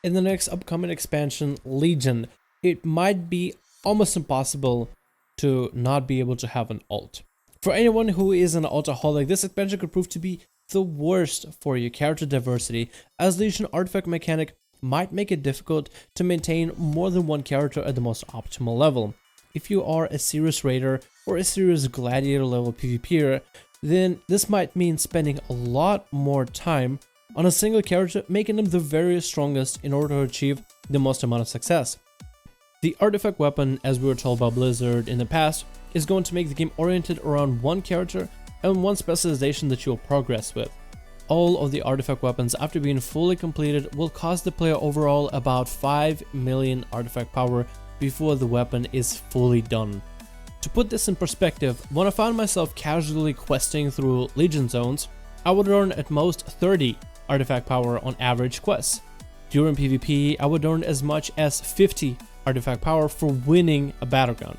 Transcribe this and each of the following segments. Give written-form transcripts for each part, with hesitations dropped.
In the next upcoming expansion, Legion, it might be almost impossible to not be able to have an alt. For anyone who is an altaholic, this expansion could prove to be the worst for your character diversity, as Legion artifact mechanic might make it difficult to maintain more than one character at the most optimal level. If you are a serious raider or a serious gladiator level PvPer, then this might mean spending a lot more time on a single character, making them the very strongest in order to achieve the most amount of success. The artifact weapon, as we were told by Blizzard in the past, is going to make the game oriented around one character and one specialization that you'll progress with. All of the artifact weapons, after being fully completed, will cost the player overall about 5 million artifact power before the weapon is fully done. To put this in perspective, when I found myself casually questing through Legion zones, I would earn at most 30 artifact power on average quests. During PvP, I would earn as much as 50 artifact power for winning a battleground.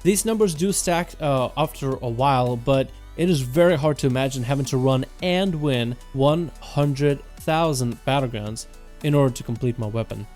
These numbers do stack after a while, but it is very hard to imagine having to run and win 100,000 battlegrounds in order to complete my weapon.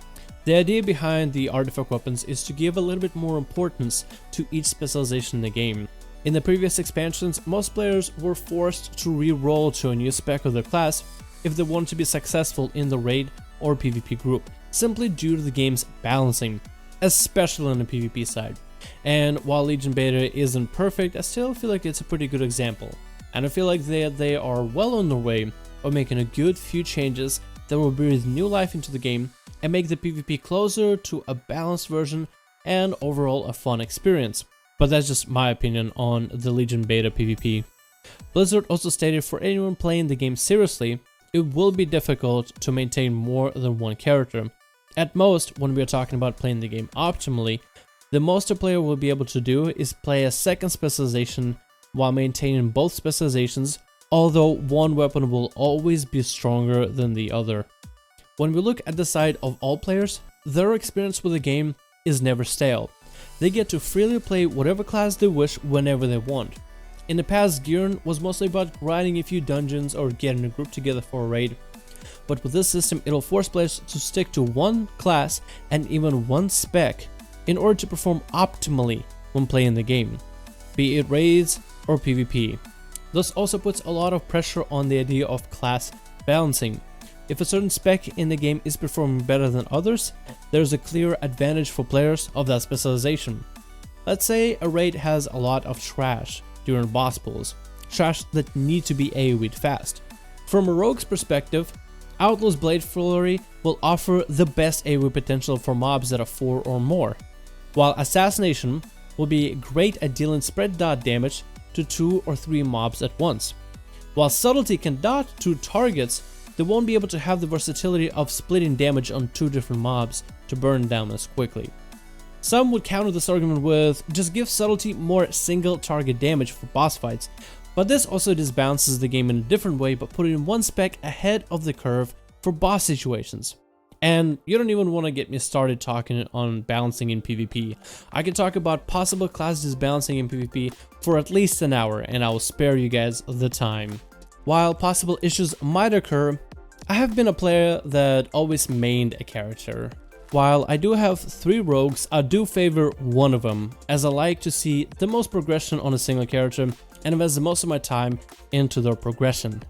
The idea behind the artifact weapons is to give a little bit more importance to each specialization in the game. In the previous expansions, most players were forced to re-roll to a new spec of their class if they wanted to be successful in the raid or PvP group, simply due to the game's balancing, especially on the PvP side. And while Legion Beta isn't perfect, I still feel like it's a pretty good example. And I feel like they are well on their way of making a good few changes that will breathe new life into the game and make the PvP closer to a balanced version and overall a fun experience. But that's just my opinion on the Legion Beta PvP. Blizzard also stated for anyone playing the game seriously, it will be difficult to maintain more than one character. At most, when we are talking about playing the game optimally, the most a player will be able to do is play a second specialization while maintaining both specializations, although one weapon will always be stronger than the other. When we look at the side of all players, their experience with the game is never stale. They get to freely play whatever class they wish whenever they want. In the past, Gearin was mostly about grinding a few dungeons or getting a group together for a raid. But with this system, it'll force players to stick to one class and even one spec in order to perform optimally when playing the game, be it raids or PvP. This also puts a lot of pressure on the idea of class balancing. If a certain spec in the game is performing better than others, there's a clear advantage for players of that specialization. Let's say a raid has a lot of trash during boss pulls, trash that need to be AoE'd fast. From a rogue's perspective, Outlaw's Blade Flurry will offer the best AoE potential for mobs that are 4 or more, while Assassination will be great at dealing spread dot damage to 2 or 3 mobs at once. While Subtlety can dot 2 targets, they won't be able to have the versatility of splitting damage on 2 different mobs to burn them as quickly. Some would counter this argument with just give Subtlety more single target damage for boss fights, but this also disbalances the game in a different way by putting one spec ahead of the curve for boss situations. And you don't even want to get me started talking on balancing in PvP. I can talk about possible class disbalancing in PvP for at least an hour, and I will spare you guys the time. While possible issues might occur, I have been a player that always mained a character. While I do have 3 rogues, I do favor one of them, as I like to see the most progression on a single character and invest the most of my time into their progression.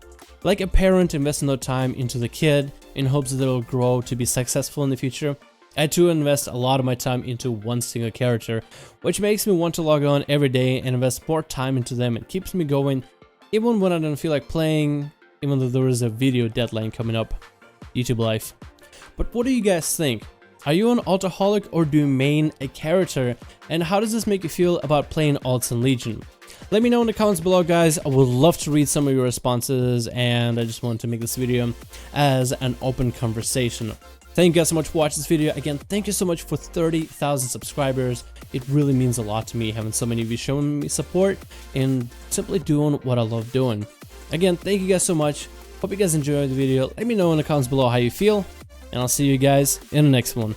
Like a parent investing their time into the kid in hopes that they'll grow to be successful in the future, I too invest a lot of my time into one single character, which makes me want to log on every day and invest more time into them and keeps me going even when I don't feel like playing, even though there is a video deadline coming up. YouTube life. But what do you guys think? Are you an altaholic or do you main a character? And how does this make you feel about playing alts in Legion? Let me know in the comments below, guys. I would love to read some of your responses, and I just wanted to make this video as an open conversation. Thank you guys so much for watching this video. Again, thank you so much for 30,000 subscribers. It really means a lot to me having so many of you showing me support and simply doing what I love doing. Again, thank you guys so much. Hope you guys enjoyed the video. Let me know in the comments below how you feel, and I'll see you guys in the next one.